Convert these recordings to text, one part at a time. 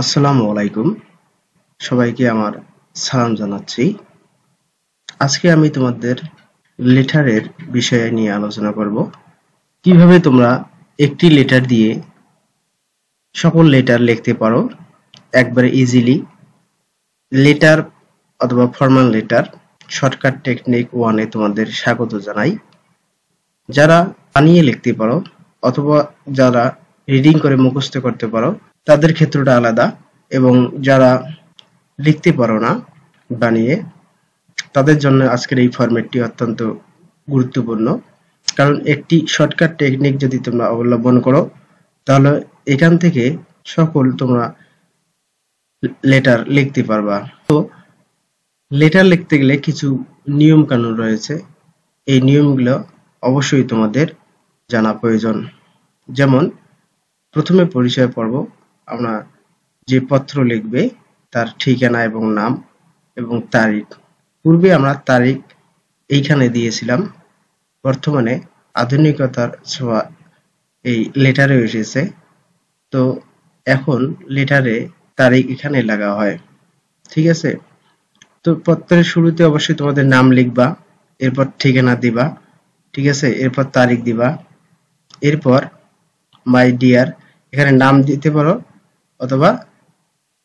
আসসালামু আলাইকুম। সবাইকে আমার সালাম জানাচ্ছি। আজকে আমি তোমাদের লেটারের বিষয় নিয়ে আলোচনা করব। কিভাবে তোমরা একটি লেটার দিয়ে সকল লেটার লিখতে পারো একবারে ইজিলি। লেটার অথবা ফর্মাল লেটার শর্টকাট টেকনিক 1-এ তোমাদের স্বাগত জানাই। যারা বানিয়ে লিখতে পারো অথবা যারা রিডিং করে মুখস্থ করতে পারো তাদের ক্ষেত্রটা আলাদা, এবং যারা লিখতে পারো না বানিয়ে, তাদের জন্য আজকের এই ফরম্যাটটি অত্যন্ত গুরুত্বপূর্ণ। কারণ একটি শর্টকাট টেকনিক যদি তোমরা অবলম্বন করো তাহলে এখান থেকে সকল তোমরা লেটার লিখতে পারবা। তো লেটার লিখতে গেলে কিছু নিয়ম কানুন রয়েছে, এই নিয়মগুলো অবশ্যই তোমাদের জানা প্রয়োজন। যেমন প্রথমে পরিচয় পর্ব, আমরা যে পত্র লিখবে তার ঠিকানা এবং নাম এবং তারিখ। পূর্বে আমরা তারিখ এইখানে দিয়েছিলাম, বর্তমানে আধুনিকতার ছোঁয়া এই লেটারে এসেছে, তো এখন লেটারে তারিখ এখানে লাগা হয়। ঠিক আছে, তো পত্রের শুরুতে অবশ্যই তোমাদের নাম লিখবা, এরপর ঠিকানা দিবা, ঠিক আছে, এরপর তারিখ দিবা, এরপর মাই ডিয়ার, এখানে নাম দিতে পারো অথবা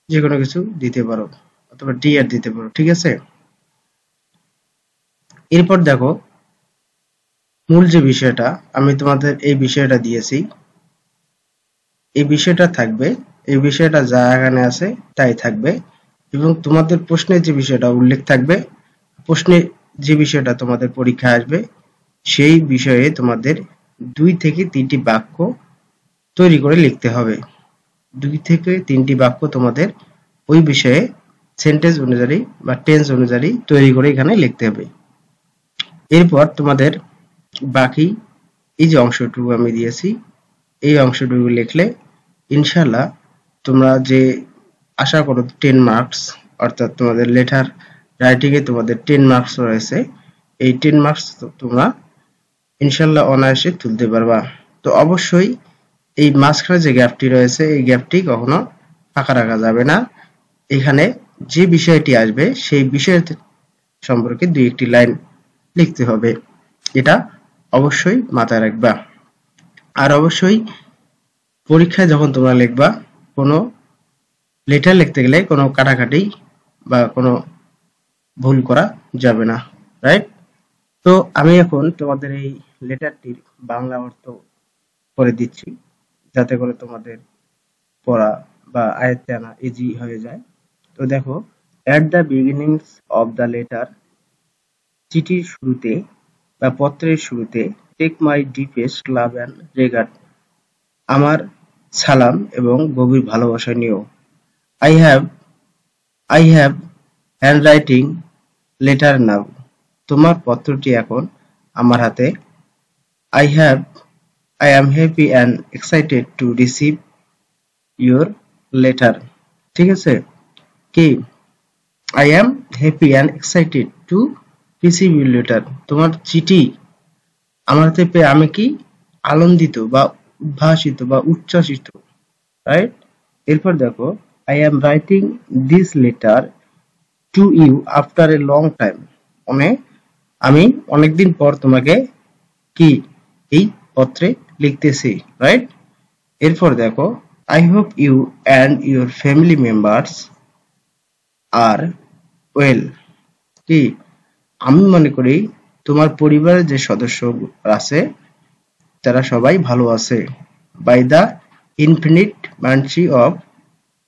যে কোনো কিছু দিতে পারো অথবা ডিয়ার দিতে পারো, ঠিক আছে। এরপর দেখো মূল যে বিষয়টা, আমি তোমাদের এই বিষয়টা দিয়েছি, এই বিষয়টা থাকবে, এই বিষয়টা যা এখানে আছে তাই থাকবে, এবং তোমাদের প্রশ্নের যে বিষয়টা উল্লেখ থাকবে, প্রশ্নে যে বিষয়টা তোমাদের পরীক্ষায় আসবে সেই বিষয়ে তোমাদের 2 থেকে 3টি বাক্য তৈরি করে লিখতে হবে। 2 থেকে 3টি বাক্য তোমাদের ওই বিষয়ে সেন্টেন্স অনুযায়ী বা টেন্স অনুযায়ী তৈরি করে এখানে লিখতে হবে। এরপর তোমাদের বাকি এই যে অংশটুকু আমি দিয়েছি, এই অংশটুকু লিখলে ইনশাল্লাহ তোমরা যে আশা করো 10 মার্কস, অর্থাৎ তোমাদের লেটার রাইটিং এ তোমাদের 10 মার্কস রয়েছে, এই 10 মার্কস তোমরা ইনশাল্লাহ অনায়াসে তুলতে পারবা। তো অবশ্যই এই মাঝখানে যে গ্যাপটি রয়েছে এই গ্যাপটি কখনো ফাঁকা রাখা যাবে না। এখানে যে বিষয়টি আসবে সেই বিষয় সম্পর্কে 2-1টি লাইন লিখতে হবে, এটা অবশ্যই মাথায় রাখবা। আর অবশ্যই পরীক্ষায় যখন তোমরা লিখবা, কোনো লেটার লিখতে গেলে কোনো কাটাকাটি বা কোনো ভুল করা যাবে না, রাইট? তো আমি এখন তোমাদের এই লেটারটির বাংলা অর্থ করে দিচ্ছি, যাতে করে তোমাদের পড়া বা আয়ত্তে আনা ইজি হয়ে যায়। তো দেখো, at the beginnings of the letter, চিঠির শুরুতে বা পত্রের শুরুতে, take my deepest love and regard, আমার সালাম এবং গভীর ভালোবাসা নিও। I have I have handwriting letter now, তোমার পত্রটি এখন আমার হাতে। I have I am happy and excited to receive your letter, ঠিক আছে কি, I am happy and excited to receive your letter, তোমার চিঠি আমার হাতে পেয়ে আমি কি আনন্দিত বা উদ্ভাসিত বা উচ্ছ্বাসিত, রাইট? এরপর দেখো, I am writing this letter to you after a long time, মানে আমি অনেকদিন পর তোমাকে কি এই পত্রে লিখতেছি, রাইট? এরপর দেখো, I hope you and your family members are well, কি আমি মনে করি তোমার পরিবারের যে সদস্য আছে তারা সবাই ভালো আছে। By the infinite mercy of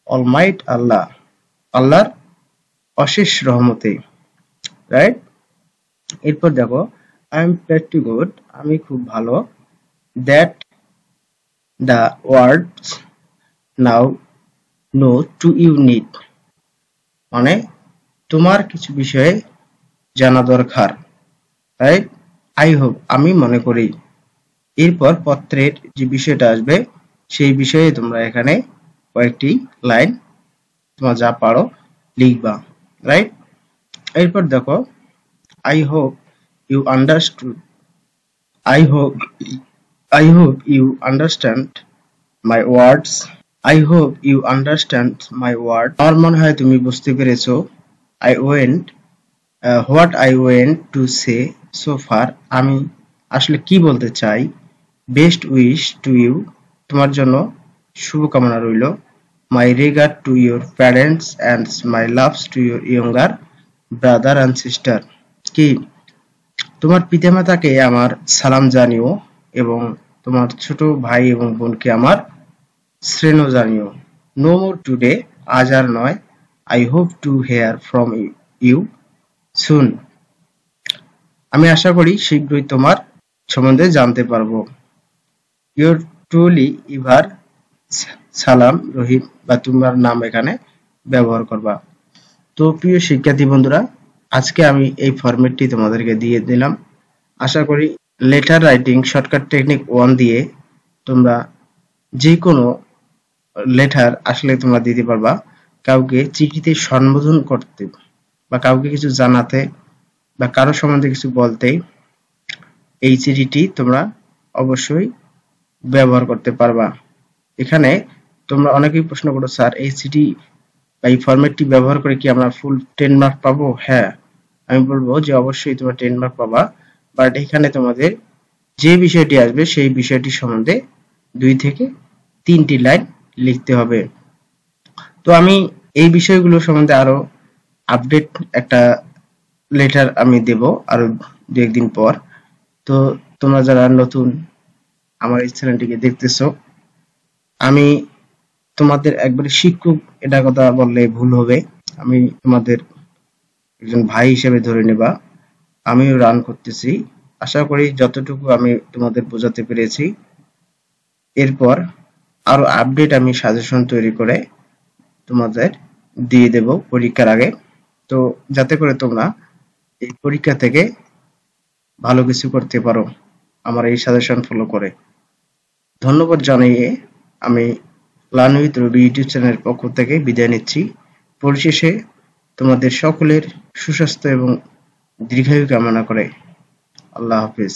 Almighty Allah, আল্লাহর অশেষ রহমতে, রাইট? এরপর দেখো, I am pretty good, আমি খুব ভালো। That the words now know to you need, মানে তোমার কিছু বিষয়ে জানা দরকার, রাইট? I hope, আমি মনে করি। এরপর পত্রের যে বিষয়টা আসবে সেই বিষয়ে তোমরা এখানে কয়েকটি লাইন তোমরা যা পারো লিখবা, রাইট? এরপর দেখো, I hope you understood, I hope you understand my words, I hope you understand my word. আমার মনে হয় তুমি বুঝতে পেরেছো। I went what I went to say so far. আমি আসলে কি বলতে চাই। Best wish to you. তোমার জন্য শুভকামনা রইল। My regard to your parents and my loves to your younger brother and sister. কি তোমার পিতামাতাকে আমার সালাম জানিও এবং তোমার ছোট ভাই এবং বোনকে আমার শ্রেণ জানিও। No more today. আজ আর নয়। I hope to hear from you soon. আমি আশা করি শীঘ্রই তোমার সম্বন্ধে জানতে পারবো। Your truly এবার সালাম রহিম বা তোমার নাম এখানে ব্যবহার করবা। তো প্রিয় শিক্ষার্থী বন্ধুরা, আজকে আমি এই ফরম্যাটটি তোমাদেরকে দিয়ে দিলাম। আশা করি লেটার রাইটিং শর্টকাট টেকনিক 1 দিয়ে তোমরা যে কোনো লেটার আসলে তোমরা দিতে পারবা। কাউকে চিঠিতে সম্বোধন করতে বা কাউকে কিছু জানাতে বা কারো সম্বন্ধে কিছু বলতে এই চিঠিটি তোমরা অবশ্যই ব্যবহার করতে পারবা। এখানে তোমরা অনেকেই প্রশ্ন করো, স্যার এই চিঠি বা এই ফরম্যাটটি ব্যবহার করে কি আমরা ফুল 10 মার্ক পাবো? হ্যাঁ, আমি বলবো যে অবশ্যই তোমরা 10 মার্ক পাবা, বাট এখানে তোমাদের যে বিষয়টি আসবে সেই বিষয়টি সম্বন্ধে 2 থেকে 3টি লাইন লিখতে হবে। তো আমি এই বিষয়গুলো সম্বন্ধে আরো আপডেট একটা লেটার আমি দেব আরো 2-1 দিন পর। তো তোমরা যারা নতুন আমার এই চ্যানেলটিকে দেখতেছো, আমি তোমাদের একবারে শিক্ষক এটা কথা বললে ভুল হবে। আমি তোমাদের একজন ভাই হিসেবে ধরে নেবা। আমিও রান করতেছি। আশা করি যতটুকু আমি তোমাদের বোঝাতে পেরেছি। এরপর আরো আপডেট আমি সাজেশন তৈরি করে তোমাদের দিয়ে দেব পরীক্ষার আগে। তো যাতে করে তোমরা এই পরীক্ষা থেকে ভালো কিছু করতে পারো আমার এই সাজেশন ফলো করে। ধন্যবাদ জানিয়ে আমি লার্ন উইথ রবি ইউটিউব চ্যানেলের পক্ষ থেকে বিদায় নিচ্ছি। পরিশেষে তোমাদের সকলের সুস্বাস্থ্য এবং দীর্ঘায়ু কামনা করে আল্লাহ হাফিজ।